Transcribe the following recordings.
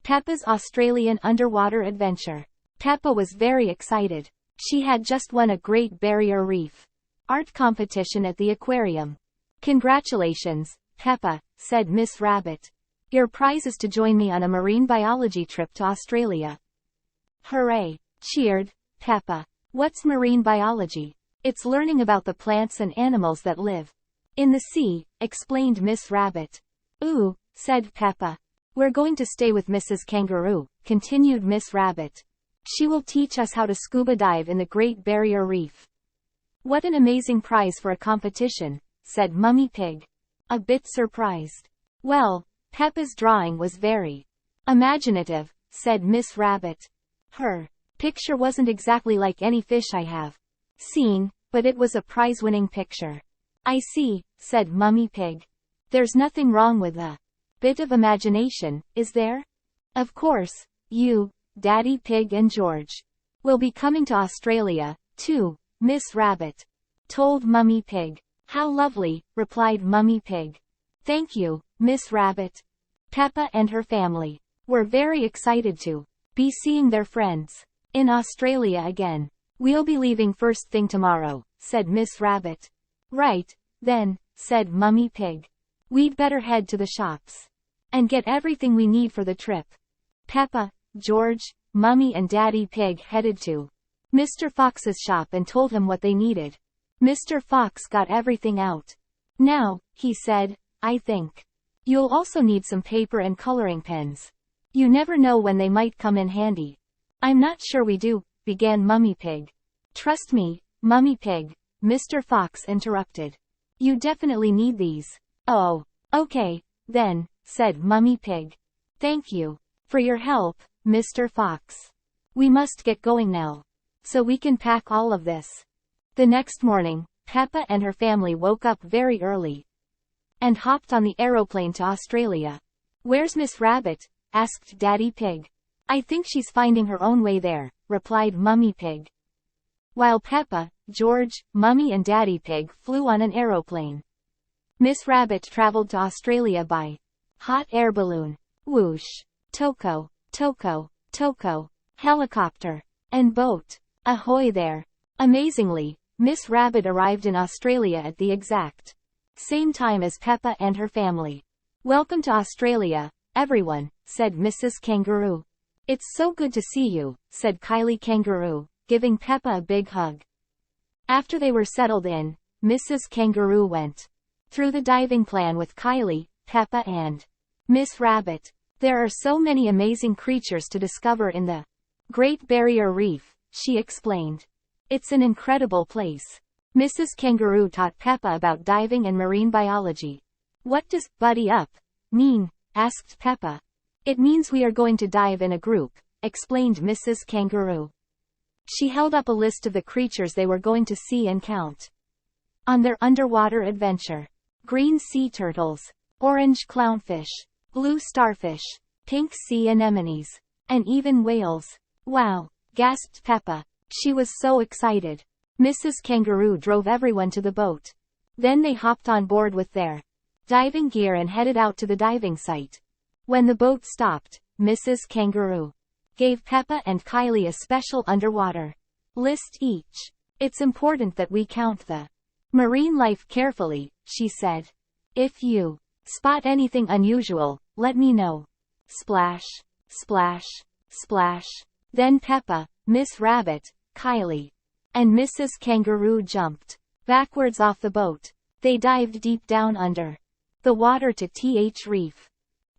Peppa's Australian underwater adventure. Peppa was very excited. She had just won a Great Barrier Reef art competition at the aquarium. "Congratulations, Peppa," said Miss Rabbit. "Your prize is to join me on a marine biology trip to Australia." "Hooray!" cheered Peppa. "What's marine biology?" "It's learning about the plants and animals that live in the sea," explained Miss Rabbit. "Ooh," said Peppa. "We're going to stay with Mrs. Kangaroo," continued Miss Rabbit. "She will teach us how to scuba dive in the Great Barrier Reef." "What an amazing prize for a competition," said Mummy Pig, a bit surprised. "Well, Peppa's drawing was very imaginative," said Miss Rabbit. "Her picture wasn't exactly like any fish I have seen, but it was a prize-winning picture." "I see," said Mummy Pig. "There's nothing wrong with a bit of imagination, is there? Of course, you, Daddy Pig and George, will be coming to Australia, too," Miss Rabbit told Mummy Pig. "How lovely," replied Mummy Pig. "Thank you, Miss Rabbit." Peppa and her family were very excited to be seeing their friends in Australia again. "We'll be leaving first thing tomorrow," said Miss Rabbit. "Right, then," said Mummy Pig. "We'd better head to the shops and get everything we need for the trip." Peppa, George, Mummy and Daddy Pig headed to Mr. Fox's shop and told him what they needed. Mr. Fox got everything out. "Now," he said, "I think you'll also need some paper and coloring pens. You never know when they might come in handy." "I'm not sure we do," began Mummy Pig. "Trust me, Mummy Pig," Mr. Fox interrupted. "You definitely need these." "Oh, okay, then," said Mummy Pig. "Thank you for your help, Mr. Fox. We must get going now, so we can pack all of this." The next morning, Peppa and her family woke up very early and hopped on the aeroplane to Australia. "Where's Miss Rabbit?" asked Daddy Pig. "I think she's finding her own way there," replied Mummy Pig. While Peppa, George, Mummy and Daddy Pig flew on an aeroplane, Miss Rabbit traveled to Australia by hot air balloon, whoosh, toko, toko, toko, helicopter, and boat. Ahoy there! Amazingly, Miss Rabbit arrived in Australia at the exact same time as Peppa and her family. "Welcome to Australia, everyone," said Mrs. Kangaroo. "It's so good to see you," said Kylie Kangaroo, giving Peppa a big hug. After they were settled in, Mrs. Kangaroo went through the diving plan with Kylie, Peppa and Miss Rabbit. "There are so many amazing creatures to discover in the Great Barrier Reef," she explained. "It's an incredible place." Mrs. Kangaroo taught Peppa about diving and marine biology. "What does buddy up mean?" asked Peppa. "It means we are going to dive in a group," explained Mrs. Kangaroo. She held up a list of the creatures they were going to see and count on their underwater adventure. Green sea turtles, orange clownfish, blue starfish, pink sea anemones, and even whales. "Wow!" gasped Peppa. She was so excited. Mrs. Kangaroo drove everyone to the boat. Then they hopped on board with their diving gear and headed out to the diving site. When the boat stopped, Mrs. Kangaroo gave Peppa and Kylie a special underwater list each. "It's important that we count the marine life carefully," she said. "If you spot anything unusual, let me know." Splash, splash, splash. Then Peppa, Miss Rabbit, Kylie, and Mrs. Kangaroo jumped backwards off the boat. They dived deep down under the water to the reef.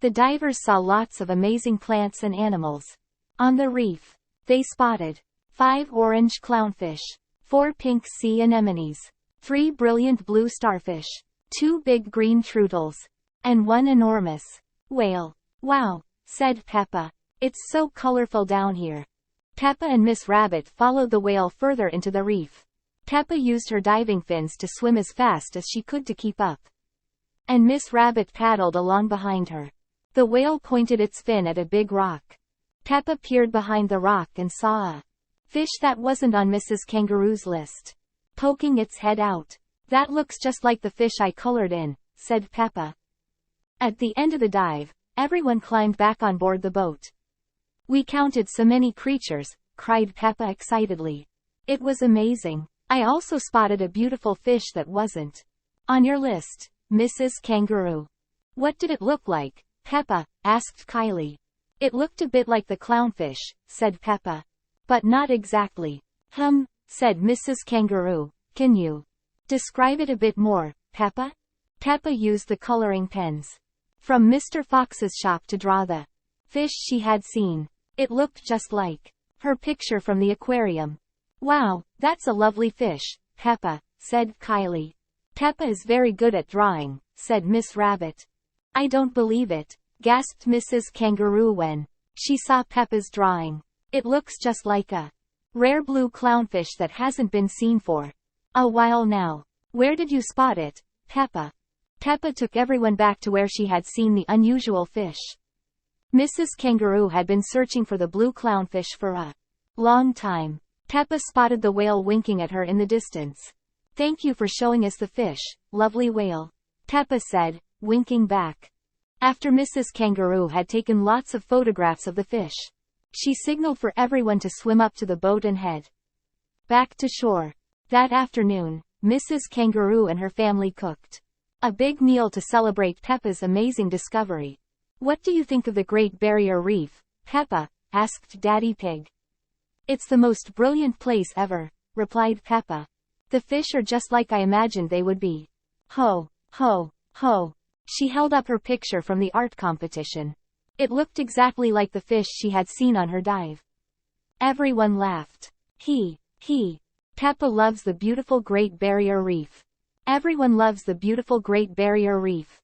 The divers saw lots of amazing plants and animals. On the reef, they spotted 5 orange clownfish, 4 pink sea anemones, 3 brilliant blue starfish, 2 big green turtles, and 1 enormous whale. "Wow," said Peppa. "It's so colorful down here." Peppa and Miss Rabbit followed the whale further into the reef. Peppa used her diving fins to swim as fast as she could to keep up, and Miss Rabbit paddled along behind her. The whale pointed its fin at a big rock. Peppa peered behind the rock and saw a fish that wasn't on Mrs. Kangaroo's list, poking its head out. "That looks just like the fish I colored in," said Peppa. At the end of the dive, Everyone climbed back on board the boat. We counted so many creatures, cried Peppa excitedly. It was amazing. I also spotted a beautiful fish that wasn't on your list, Mrs. Kangaroo. What did it look like, Peppa? Asked Kylie. It looked a bit like the clownfish, said Peppa. But not exactly. Said Mrs. Kangaroo. Can you describe it a bit more, Peppa? Peppa used the coloring pens from Mr. Fox's shop to draw the fish she had seen. It looked just like her picture from the aquarium. Wow, that's a lovely fish, Peppa, said Kylie. Peppa is very good at drawing, said Miss Rabbit. I don't believe it, gasped Mrs. Kangaroo when she saw Peppa's drawing. It looks just like a rare blue clownfish that hasn't been seen for a while now. Where did you spot it, Peppa? Peppa took everyone back to where she had seen the unusual fish. Mrs. Kangaroo had been searching for the blue clownfish for a long time. Peppa spotted the whale winking at her in the distance. Thank you for showing us the fish, lovely whale, Peppa said, winking back. After Mrs. Kangaroo had taken lots of photographs of the fish, she signaled for everyone to swim up to the boat and head back to shore. That afternoon, Mrs. Kangaroo and her family cooked a big meal to celebrate Peppa's amazing discovery. What do you think of the Great Barrier Reef, Peppa? Asked Daddy Pig. It's the most brilliant place ever, replied Peppa. The fish are just like I imagined they would be. Ho, ho, ho. She held up her picture from the art competition. It looked exactly like the fish she had seen on her dive. Everyone laughed. He. Peppa loves the beautiful Great Barrier Reef. Everyone loves the beautiful Great Barrier Reef.